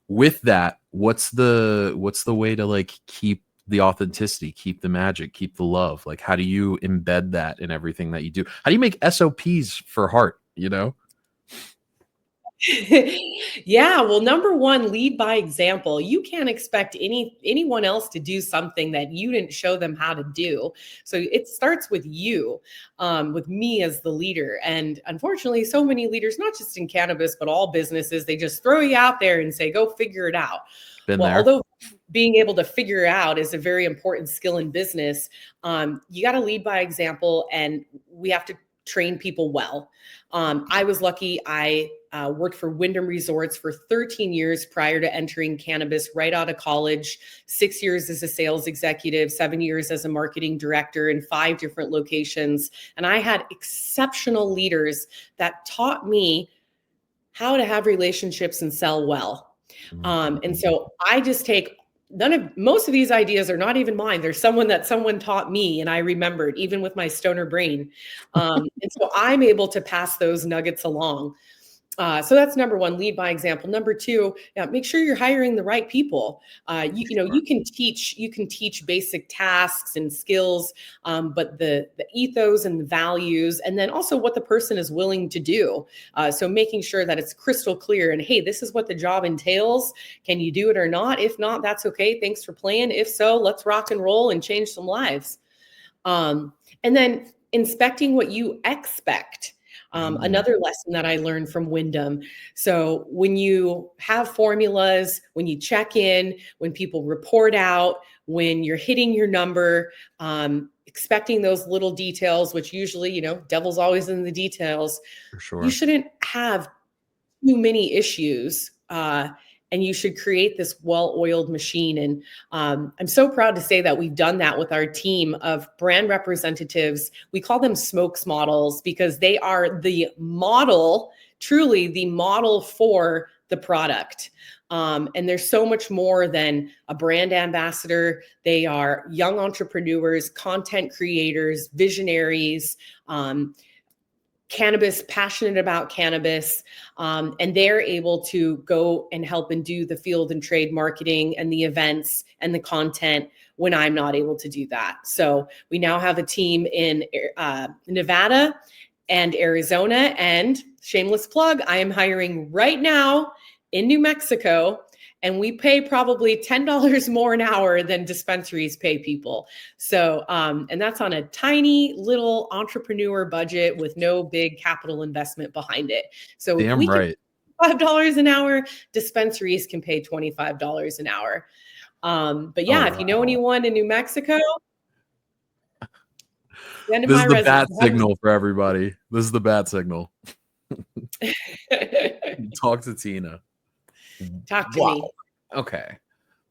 With that, what's the way to, like, keep the authenticity, keep the magic, keep the love? Like, how do you embed that in everything that you do? How do you make SOPs for heart, Yeah, well, number one, lead by example. You can't expect anyone else to do something that you didn't show them how to do. So it starts with you, with me as the leader. And unfortunately, so many leaders, not just in cannabis, but all businesses, they just throw you out there and say, go figure it out. Although being able to figure out is a very important skill in business, you got to lead by example, and we have to train people well. I was lucky. I worked for Wyndham Resorts for 13 years prior to entering cannabis right out of college, 6 years as a sales executive, 7 years as a marketing director in 5 different locations. And I had exceptional leaders that taught me how to have relationships and sell well. And so I just take most of these ideas are not even mine. There's someone taught me and I remembered, even with my stoner brain. And so I'm able to pass those nuggets along. So that's number one, lead by example. Number two, make sure you're hiring the right people. You can teach basic tasks and skills, but the ethos and the values, and then also what the person is willing to do. So making sure that it's crystal clear and, hey, this is what the job entails. Can you do it or not? If not, that's okay. Thanks for playing. If so, let's rock and roll and change some lives. And then inspecting what you expect. Another lesson that I learned from Wyndham. So when you have formulas, when you check in, when people report out, when you're hitting your number, expecting those little details, which usually, devil's always in the details. For sure. You shouldn't have too many issues. And you should create this well-oiled machine. And I'm so proud to say that we've done that with our team of brand representatives. We call them smokes models because they are the model, truly the model for the product. And there's so much more than a brand ambassador. They are young entrepreneurs, content creators, visionaries, cannabis, passionate about cannabis, and they're able to go and help and do the field and trade marketing and the events and the content when I'm not able to do that. So we now have a team in Nevada and Arizona, and shameless plug, I am hiring right now in New Mexico. And we pay probably $10 more an hour than dispensaries pay people. So, and that's on a tiny little entrepreneur budget with no big capital investment behind it. So if we can $5 an hour, dispensaries can pay $25 an hour. But yeah, if you know anyone in New Mexico, send this is the bat signal for everybody. This is the bat signal. Talk to Tina. Talk to me. Okay.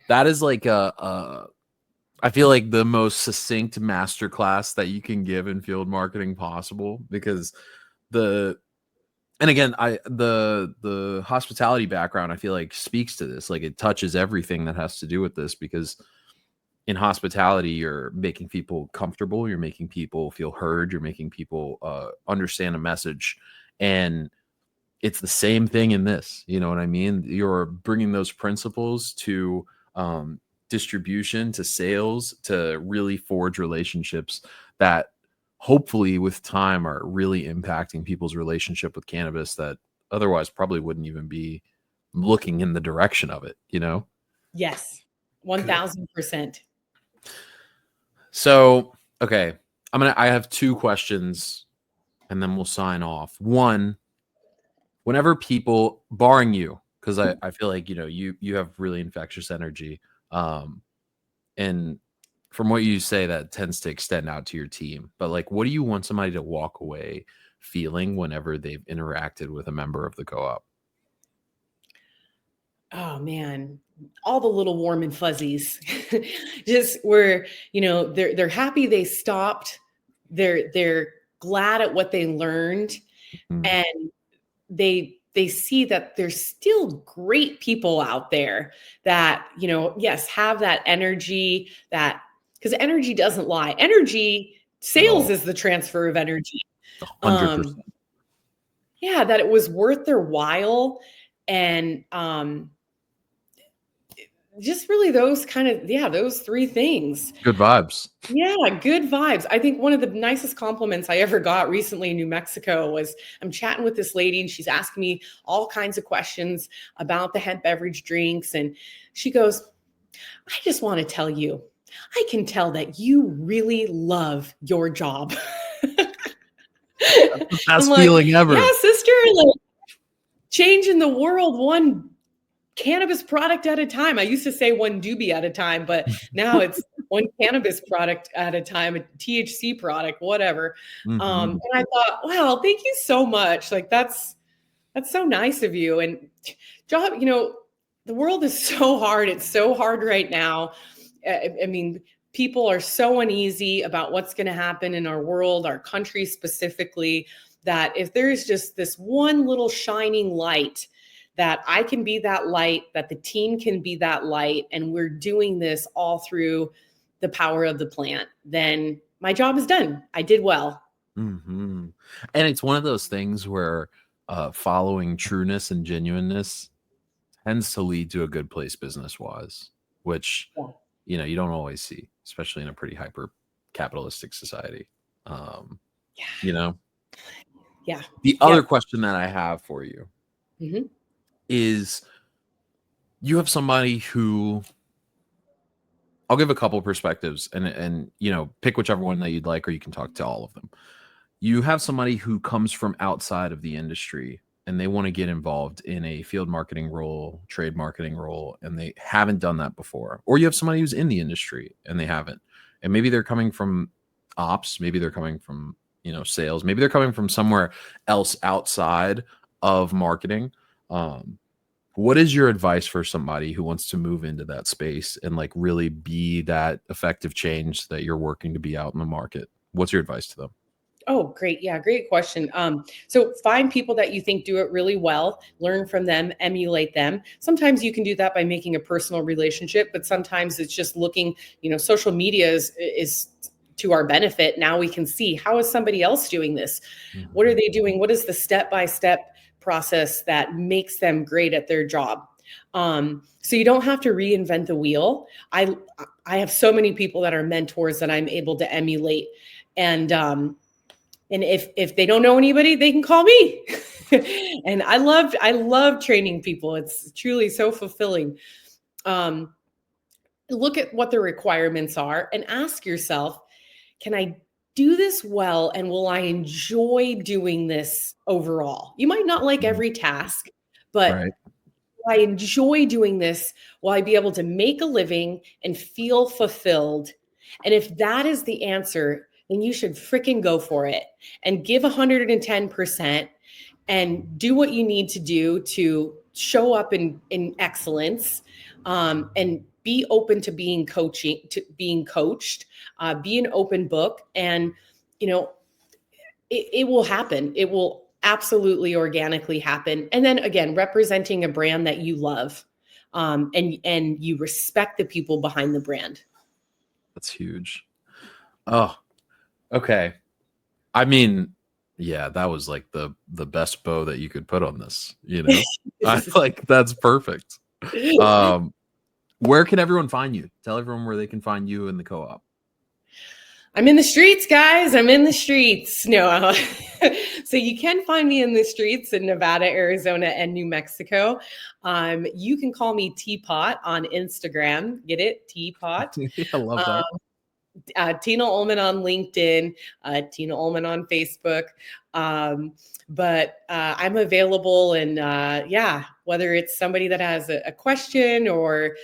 That is like a I feel like the most succinct masterclass that you can give in field marketing possible, because and again, the hospitality background, I feel like speaks to this. Like, it touches everything that has to do with this, because in hospitality, you're making people comfortable, you're making people feel heard, you're making people understand a message. And it's the same thing in this, you know what I mean? You're bringing those principles to distribution, to sales, to really forge relationships that hopefully with time are really impacting people's relationship with cannabis that otherwise probably wouldn't even be looking in the direction of it, you know? Yes, 1000%. So, okay, I have two questions and then we'll sign off. One, whenever people, barring you, because I feel like, you know, you have really infectious energy. And from what you say, that tends to extend out to your team. But like, what do you want somebody to walk away feeling whenever they've interacted with a member of the co-op? Oh man, all the little warm and fuzzies. Just where, you know, they're happy they stopped. They're glad at what they learned, Mm, and they see that there's still great people out there that, you know, yes, have that energy, that because energy doesn't lie. Energy, sales no, is the transfer of energy. Um, 100%. yeah, that it was worth their while. And just really those kind of, yeah, those three things. Good vibes. Yeah, good vibes. I think one of the nicest compliments I ever got recently in New Mexico was I'm chatting with this lady and she's asking me all kinds of questions about the hemp beverage drinks. And she goes, I just want to tell you, I can tell that you really love your job. That's the I'm best like, feeling yeah, ever. sister, like changing the world one cannabis product at a time. I used to say one doobie at a time, but now it's one cannabis product at a time, a THC product, whatever. Hmm. And I thought, wow, thank you so much. Like that's so nice of you. And job, you know, the world is so hard. It's so hard right now. I mean, people are so uneasy about what's going to happen in our world, our country specifically, that if there's just this one little shining light, that I can be that light, that the team can be that light, and we're doing this all through the power of the plant, then my job is done. I did well. Hmm. And it's one of those things where following trueness and genuineness tends to lead to a good place business wise, which, Yeah. you know, you don't always see, especially in a pretty hyper capitalistic society. Um, Yeah. you know, Yeah. the Yep. other question that I have for you Hmm. is, you have somebody who, I'll give a couple perspectives and you know, pick whichever one that you'd like, or you can talk to all of them. You have somebody who comes from outside of the industry and they want to get involved in a field marketing role, trade marketing role, and they haven't done that before. Or you have somebody who's in the industry and they haven't. And maybe they're coming from ops, maybe they're coming from, you know, sales, maybe they're coming from somewhere else outside of marketing. Um, what is your advice for somebody who wants to move into that space and like really be that effective change that you're working to be out in the market? What's your advice to them? Oh, great. Yeah, great question. So find people that you think do it really well, learn from them, emulate them. Sometimes you can do that by making a personal relationship, but sometimes it's just looking, you know, social media is to our benefit. Now we can see, how is somebody else doing this? What are Mhm. they doing? What is the step-by-step process that makes them great at their job? So you don't have to reinvent the wheel. I have so many people that are mentors that I'm able to emulate. And if they don't know anybody, they can call me. And I love training people. It's truly so fulfilling. Um, Look at what the requirements are and ask yourself, can I do this well, and will I enjoy doing this overall? You might not like Mhm. every task, but Right. will I enjoy doing this? Will I be able to make a living and feel fulfilled? And if that is the answer, then you should freaking go for it and give 110% and do what you need to do to show up in excellence. and be open to being coached, be an open book, and, it will happen. It will absolutely organically happen. And then again, representing a brand that you love, and you respect the people behind the brand. That's huge. Oh, okay. I mean, yeah, that was like the best bow that you could put on this, I like, that's perfect. Where can everyone find you? Tell everyone where they can find you in the co-op. I'm in the streets, guys. I'm in the streets. No. So you can find me in the streets in Nevada, Arizona, and New Mexico. You can call me Teapot on Instagram. Get it? Teapot. I love that. Tina Ulman on LinkedIn, Tina Ulman on Facebook. But I'm available, and whether it's somebody that has a question or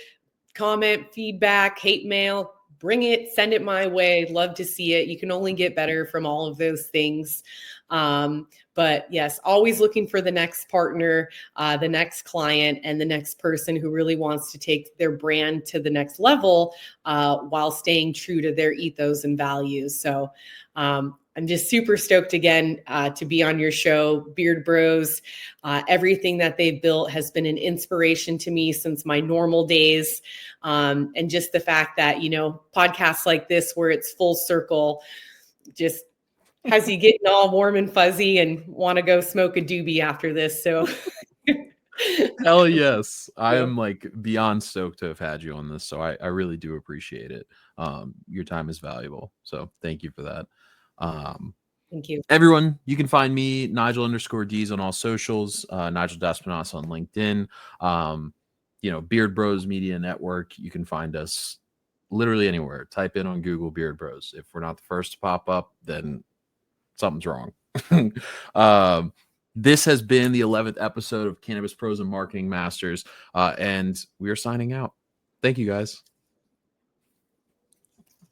comment, feedback, hate mail, bring it, send it my way. Love to see it. You can only get better from all of those things. But yes, always looking for the next partner, the next client, and the next person who really wants to take their brand to the next level, while staying true to their ethos and values. So I'm just super stoked again to be on your show, Beard Bros. Everything that they've built has been an inspiration to me since my normal days. And just the fact that, podcasts like this, where it's full circle, just has you getting all warm and fuzzy and want to go smoke a doobie after this. So hell yes. I am like beyond stoked to have had you on this. So I really do appreciate it. Your time is valuable. So thank you for that. Thank you. Everyone, you can find me, Nigel_Ds on all socials, Nigel Despinasse on LinkedIn, Beard Bros Media Network. You can find us literally anywhere. Type in on Google Beard Bros. If we're not the first to pop up, then something's wrong. This has been the 11th episode of Cannabis Pros and Marketing Masters, and we are signing out. Thank you, guys.